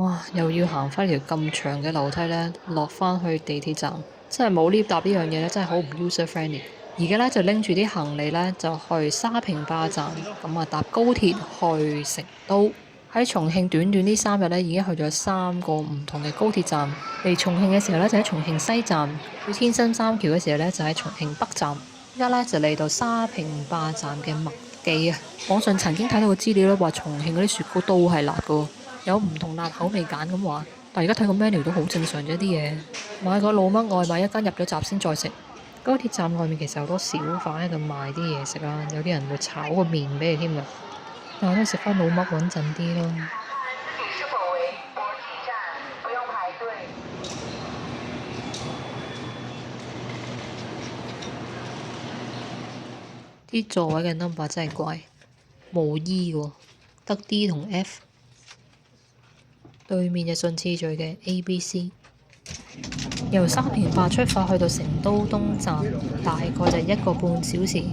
哇！又要行翻條咁長嘅樓梯咧，落翻去地鐵站，真係冇 lift 搭呢樣嘢咧，真係好唔 user friendly。而家咧就拎住啲行李咧，就去沙坪壩站，咁啊搭高鐵去成都。喺重慶短短呢3日咧，已經去咗3個唔同嘅高鐵站。嚟重慶嘅時候咧，就喺重慶西站；去天津三橋嘅時候咧，就喺重慶北站。依家咧就嚟到沙坪壩站嘅麥記啊！網上曾經睇到個資料咧，話重慶嗰啲雪糕都係辣噶，有唔同辣口味揀咁話。但而家睇個 menu 都好正常啫啲嘢，買個老麥外賣一間入咗閘先再食。高鐵站外面其實好多小販喺度賣啲嘢食啦，有啲人會炒個麵俾你添噶。但我都係食翻老麥穩陣啲咯。啲座位嘅 number 真係怪，冇 E 喎，得 D 同 F。對面就順次序嘅 A、B、C。由沙坪壩出發去到成都東站，大概就1個半小時。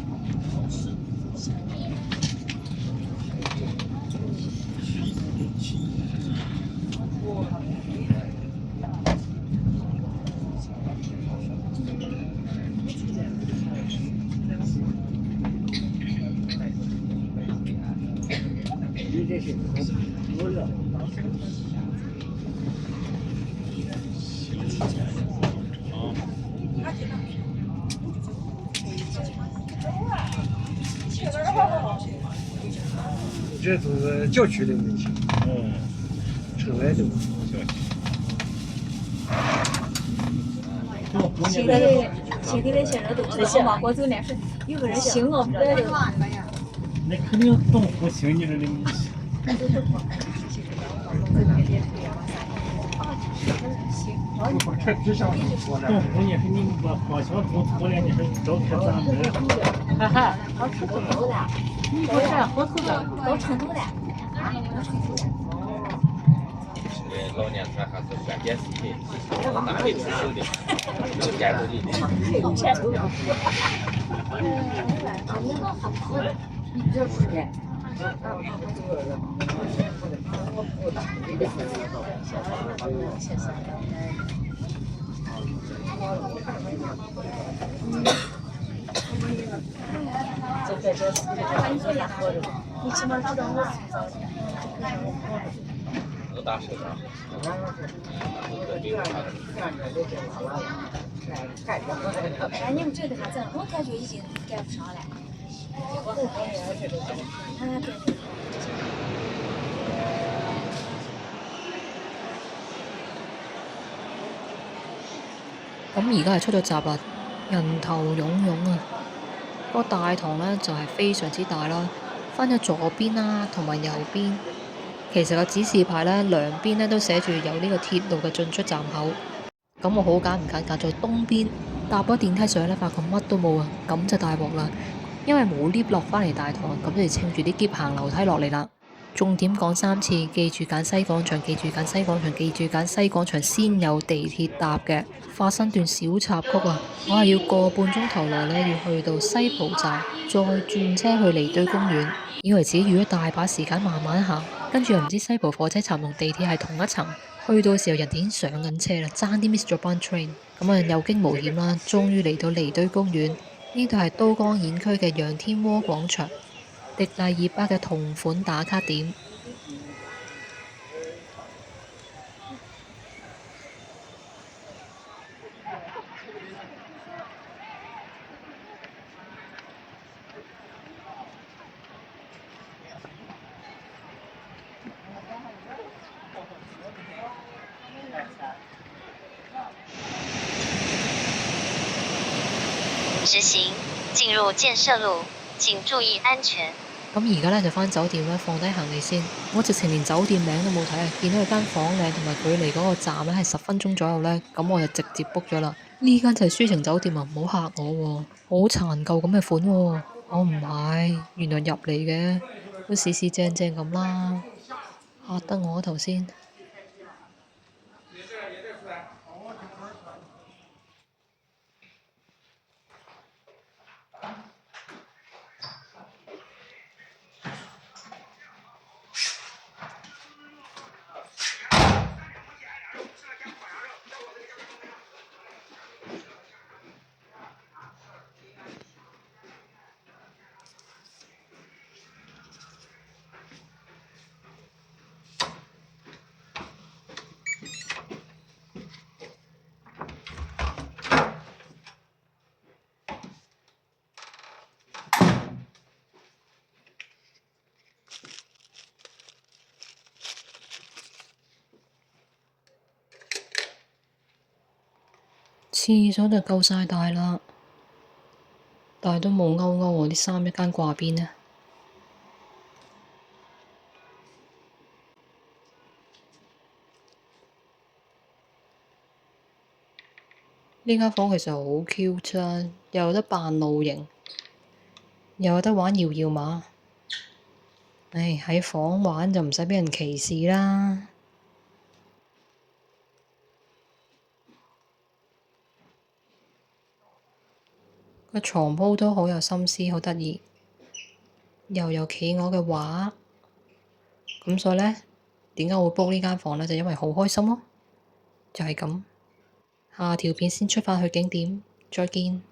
这都是郊区的问题，城外的。新给的现在都知道嘛，我走那是有个人姓我不知道。那肯定懂不姓你这的。懂不你是你不好像不错了，你是都看咱们这。哈哈，我成都的，你不是我头的，都成都的。老年团还是关键时期，哪里出手的，有监督的。这不是。你起码知道我。能打手上。哎，你们这个还真，我感觉已经赶不上了。咁而家係出咗閘啦，人頭湧湧啊！個大堂呢就係非常之大啦，分咗左邊啦同埋右邊。其實個指示牌呢兩邊呢都寫住有呢個鐵路嘅進出站口。咁我好揀唔揀揀咗東邊，搭咗電梯上呢，發覺乜都冇啊，咁就大鑊啦！因為冇 lift 落返嚟大堂，咁就稱住啲篋行樓梯落嚟啦。重點講3次，記住揀西廣場，記住揀西廣場，記住揀西廣場先有地鐵搭嘅。發生段小插曲啊！我係要個半鐘頭內呢，要去到西浦站，再轉車去離堆公園。以為自己預咗大把時間慢慢行，跟住又唔知西浦火車站同地鐵係同一層。去到嘅時候人哋已經上緊車啦，爭啲 miss 咗班 train。咁啊有驚無險啦，終於嚟到離堆公園。呢度係都江堰區嘅楊天窩廣場，迪麗熱巴嘅同款打卡點。直行，進入建設路，請注意安全。咁而家呢，就返酒店咧，放低行李先。我直情連酒店名都冇睇啊，見到佢間房靚同埋距離嗰個站咧係10分鐘左右呢，咁我就直接 book 咗啦。呢間就係書城酒店啊，唔好嚇我喎，好殘舊咁嘅款喎。我唔係，原來入嚟嘅都四四正正咁啦，嚇得我頭先。廁所就夠晒大啦，但係都冇勾我啲衫一間掛邊啊！呢間房其實好 Q 啫，又有得扮露營，又有得玩搖搖馬。唉，喺房玩就唔使畀人歧視啦。個床鋪都好有心思，好得意，又有企鵝嘅畫。咁所以呢，點解我會 book 呢間房呢？就因為好開心咯，就係咁。下條片先出發去景點，再見。